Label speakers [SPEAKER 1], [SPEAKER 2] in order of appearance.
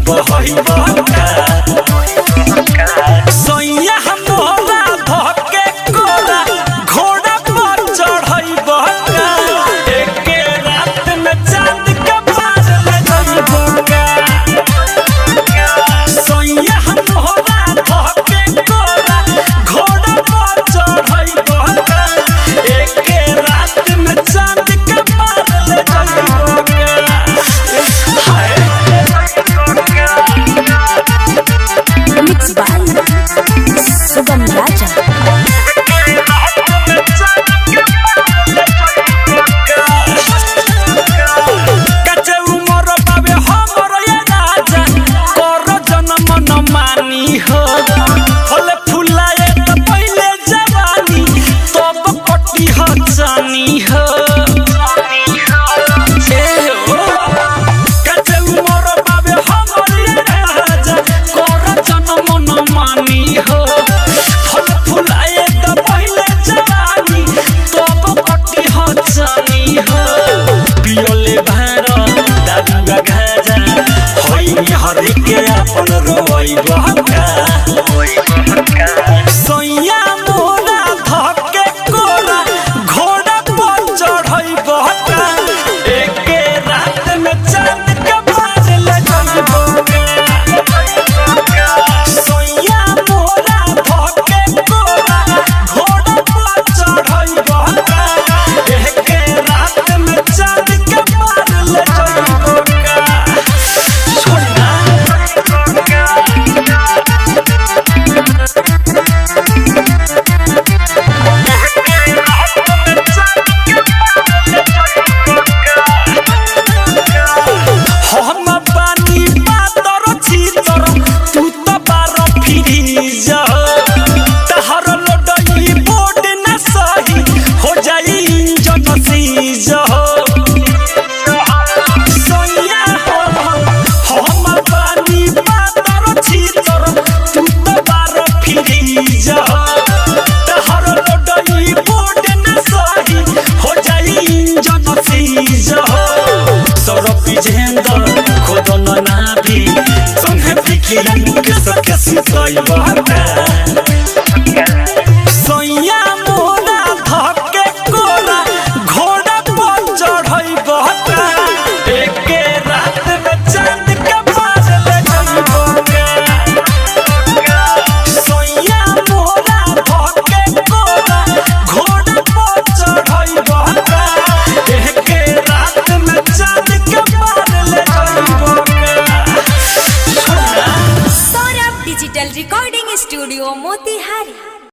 [SPEAKER 1] बहई बहका सैया हमरा धके कोरा घोड़ा पर चढ़ई बहका एके रात में चांद के पार ले जाई बहका सैया हमरा धके कोरा घोड़ा पर चढ़ई बहका एके रात में चांद के पार ले जाई बहका
[SPEAKER 2] Mixed by Sugam Raja.
[SPEAKER 1] कचे उमर बाबे हमर ये राजा कर जन्म न मानी हो फले फुलाए त पहिले जवानी तब कटी ह जानी हो कचे उमर बाबे हमर ये राजा कर जन्म न मानी हो फले फुलाए त पहिले जवानी तब कटी ह जानी हो पियोले भार दादुगा गाजा होई हरि के अपन रोई बहका सैया मोरा धके कोरा घोड़ा पर चढ़ई बहका एके रात में चांद के बाज ले जाई बहका सैया मोरा धके कोरा घोड़ा पर चढ़ई बहका एके रात में चांद के बाज ले जाई बहका छोड़ना हम बानी पातर छीतर तू तो बार फिरी जा तहर लडई बोर्ड न सही हो जाई इंजन सीज सैया हम बानी पातर छीतर तू तो बार फिरी जा तहर लडई बोर्ड न सही हो जाई इंजन सीज सरपी झेंदर खोदन नाभी संगे फिकिरी मुके सके सुतई बहका